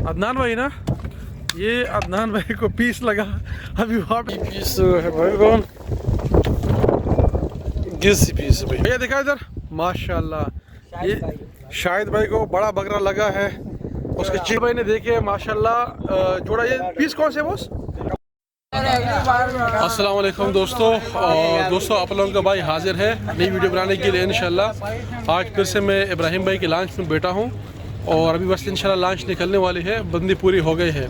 अदनान भाई ना, ये अदनान भाई को पीस लगा अभी वहाँ पे पीस है भाई। कौन किस पीस भाई? भैया दिखा इधर, माशाल्लाह ये शाहिद भाई को बड़ा बकरा लगा है। उसके चिल भाई ने देखे माशाल्लाह जोड़ा। ये पीस कौन से बॉस? अस्सलाम वालेकुम दोस्तों। दोस्तों आप लोगों का भाई हाजिर है नई वीडियो बनाने के लिए इंशाल्लाह। आज फिर से मैं इब्राहिम भाई के लॉन्च में बैठा हूँ और अभी बस इंशाल्लाह लॉन्च निकलने वाली है, बंदी पूरी हो गई है।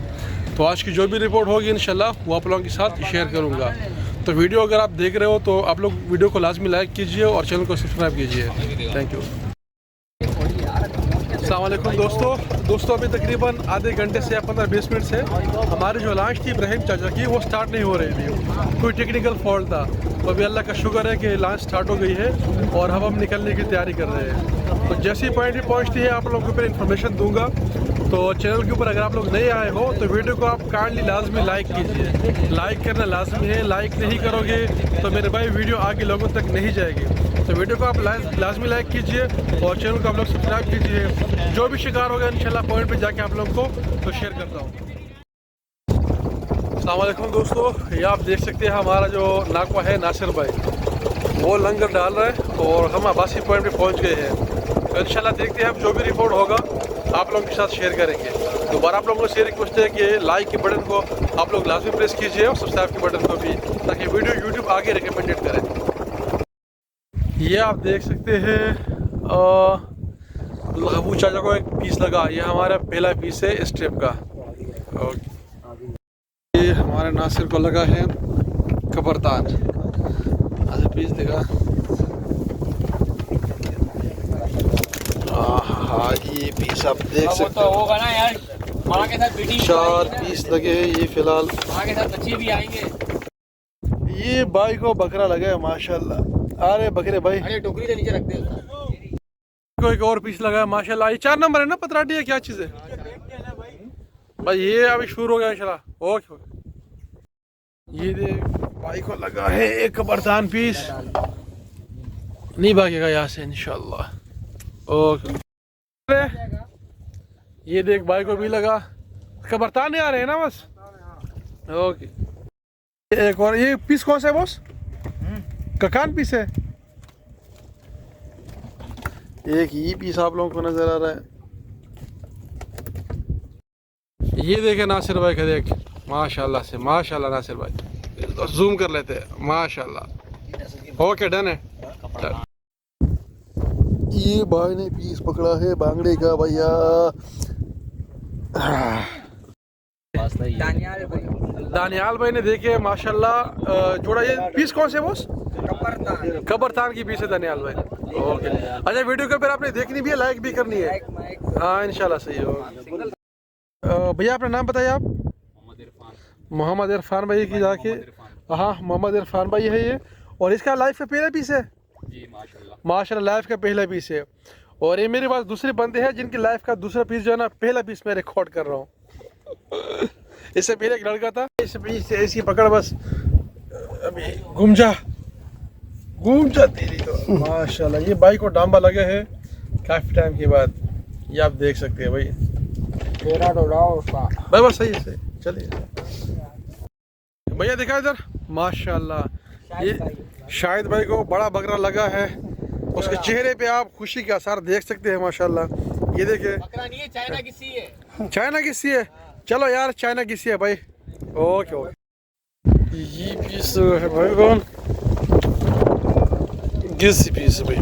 तो आज की जो भी रिपोर्ट होगी इंशाल्लाह वो आप लोगों के साथ शेयर करूँगा। तो वीडियो अगर आप देख रहे हो तो आप लोग वीडियो को लाजमी लाइक कीजिए और चैनल को सब्सक्राइब कीजिए। Thank you. अस्सलाम वालेकुम दोस्तों अभी तकरीबन आधे घंटे से या 15-20 मिनट से हमारी जो लॉन्च थी इब्राहिम चाचा की वो स्टार्ट नहीं हो रही थी, कोई टेक्निकल फॉल्ट था। तो अभी अल्लाह का शुक्र है कि लॉन्च स्टार्ट हो गई है और हम निकलने की तैयारी कर रहे हैं। तो जैसी पॉइंट भी पहुँचती है आप लोगों के ऊपर इन्फॉर्मेशन दूंगा। तो चैनल के ऊपर अगर आप लोग नए आए हो तो वीडियो को आप काइंडली लाजमी लाइक कीजिए। लाइक करना लाजमी है, लाइक नहीं करोगे तो मेरे भाई वीडियो आगे लोगों तक नहीं जाएगी। तो वीडियो को आप लाजमी लाइक कीजिए और चैनल को आप लोग सब्सक्राइब कीजिए। जो भी शिकार होगा इंशाल्लाह पॉइंट पे जाके आप लोगों को तो शेयर करता हूँ। अस्सलाम वालेकुम दोस्तों, ये आप देख सकते हैं हमारा जो नाकवा है नासिर भाई वो लंगर डाल रहा है और हम आबासी पॉइंट पे पहुँच गए हैं। तो इंशाल्लाह देखते हैं हम जो भी रिपोर्ट होगा आप लोगों के साथ शेयर करेंगे। दोबारा आप लोगों से रिक्वेस्ट है कि लाइक के बटन को आप लोग लाजमी प्रेस कीजिए और सब्सक्राइब के बटन को भी, ताकि वीडियो यूट्यूब आगे रिकमेंडेड करे। ये आप देख सकते हैं अबू चाचा को एक पीस लगा, ये हमारा पहला पीस है इस ट्रिप का। और ये हमारे नासिर को लगा है कबरतान, अच्छा पीस लगा। हाँ ये पीस आप देख सकते हो होगा ना यार, माँ के साथ बेटी 4 पीस लगे हैं ये फिलहाल। माँ के साथ बच्चे भी आएंगे। ये भाई को बकरा लगा है माशाल्लाह। अरे बकरे भाई, अरे टोकरी से नीचे रख दे। को एक और पीस लगा है माशाल्लाह। ये 4 नंबर है ना पतराटी है, क्या चीज़ है भाई? ये अभी शुरू हो गया इंशाल्लाह। ओके ये देख भाई को लगा है एक कबरतान पीस, नहीं भागेगा यहाँ से इंशाल्लाह। ओके ये देख भाई को भी लगा, कबरतान नहीं आ रहे हैं ना बस। ओके एक और ये पीस कौन सा है बॉस? ककान पीस है। एक ये पीस आप लोगों को नजर आ रहा है। ये देखे नासिर भाई का, देख माशाल्लाह से माशाल्लाह। नासिर भाई तो जूम कर लेते हैं माशाल्लाह। ओके डन है डन। ये भाई ने पीस पकड़ा है बांगड़े का भैया। दानियाल भाई ने देखे माशाल्लाह जोड़ा। ये पीस कौन से बॉस? कबरतान की पीस है दानियाल भाई। ओके अच्छा, वीडियो को फिर आपने देखनी भी है, लाइक भी करनी है। हाँ इंशाल्लाह सही होगा। भैया अपना नाम बताइए आप? मोहम्मद इरफान भाई की जाके। हाँ मोहम्मद इरफान भाई है ये। और इसका लाइफ का पहला पीस है जी माशाल्लाह, लाइफ का पहला पीस है। और ये मेरे पास दूसरे बंदे हैं जिनकी लाइफ का दूसरा पीस जो है ना, पहला पीस मैं रिकॉर्ड कर रहा हूँ। इससे पहले एक लड़का था, इस पीस से ऐसी पकड़ बस अभी घूम जा तेरी तो माशाल्लाह। ये बाइक को डांबा लगे है काफी टाइम के बाद, ये आप देख सकते हैं भाई। तेरा उसका भाई बस सही है, चलिए भैया दिखा इधर, माशाल्लाह ये शाहिद भाई को बड़ा बकरा लगा है। उसके चेहरे पे आप खुशी के आसार देख सकते हैं माशाल्लाह। ये देखिए चाइना की सी है। चाइना की सी है, चलो यार चाइना की सी है भाई। ओके ओके ये पीस है भाई। कौन किस पीस है भाई?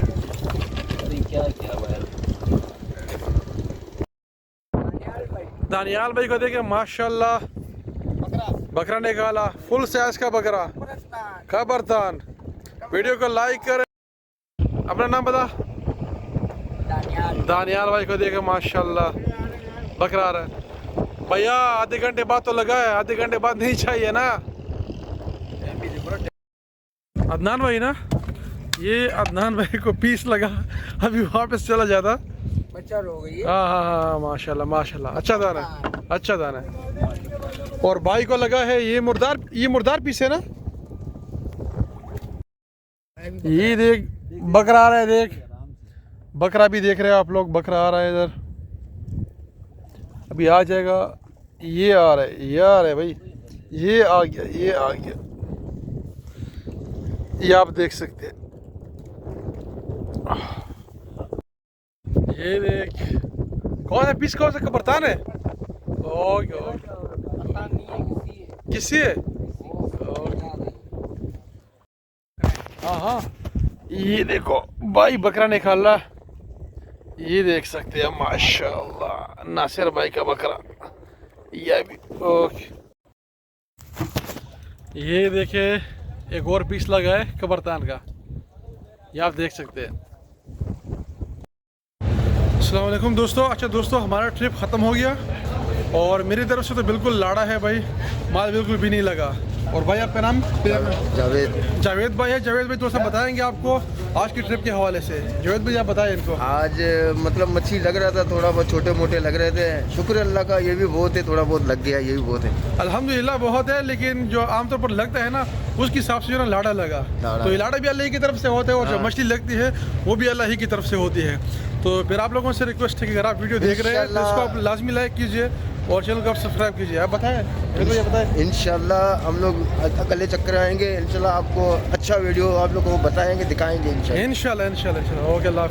दानियाल भाई को देखे माशाल्लाह, बकरा निकाला, फुल साइज का बकरा कबरतान। वीडियो को लाइक करें। अपना नाम बता। दानियाल भाई को देखे माशाल्लाह बकरा आ रहा है भैया। आधे घंटे बाद तो लगा है, आधे घंटे बाद नहीं चाहिए ना। अदनान भाई ना, ये अदनान भाई को पीस लगा अभी वापस चला जाता। बच्चा हो गई। हाँ हाँ हाँ माशाल्लाह माशाल्लाह, अच्छा दाना है, अच्छा दाना है। और भाई को लगा है ये मुर्दार पीस है ना। ये देख बकरा आ रहा है, देख बकरा भी देख रहे हो आप लोग, बकरा आ रहा है इधर। अभी आ जाएगा। ये आ रहा है, ये आ रहा है भाई, ये आ गया, ये आ गया, ये आप देख सकते हैं। ये देख, कौन है पीस, कौन सा कब्रिस्तान है? ओके ओके, पता नहीं है किसी है? हाँ हाँ, ये देखो भाई बकरा निकाला, ये देख सकते हैं माशाल्लाह नासिर भाई का बकरा। ये भी ओके, ये देखे एक और पीस लगा है कब्रिस्तान का, ये आप देख सकते हैं। अस्सलाम वालेकुम दोस्तों। अच्छा दोस्तों, हमारा ट्रिप ख़त्म हो गया और मेरी तरफ से तो बिल्कुल लाड़ा है भाई, माल बिल्कुल भी नहीं लगा। और भाई आपका नाम? जावेद। जावेद भाई है। जावेद भाई थोड़ा सा बताएंगे आपको आज की ट्रिप के हवाले से। जावेद भाई आप बताएं इनको। आज मतलब मच्छी लग रहा था, थोड़ा बहुत छोटे मोटे लग रहे थे, शुक्र अल्लाह का ये भी बहुत है, थोड़ा बहुत लग गया, ये भी बहुत है अल्हम्दुलिल्लाह बहुत है, लेकिन जो आमतौर पर लगता है ना उसके हिसाब से जो ना लाड़ा लगा, तो ये लाड़ा भी अल्लाह ही की तरफ से होता है और जो मछली लगती है वो भी अल्लाह ही की तरफ से होती है। तो फिर आप लोगों से रिक्वेस्ट है कि अगर आप वीडियो देख रहे हैं तो इसको आप लाजमी लाइक कीजिए और चैनल को आप सब्सक्राइब कीजिए। आप बताएं। इंशाल्लाह हम लोग अगले चक्कर आएंगे, इंशाल्लाह आपको अच्छा वीडियो आप लोग को बताएंगे, दिखाएंगे इंशाल्लाह। इंशाल्लाह ओके, अल्लाह।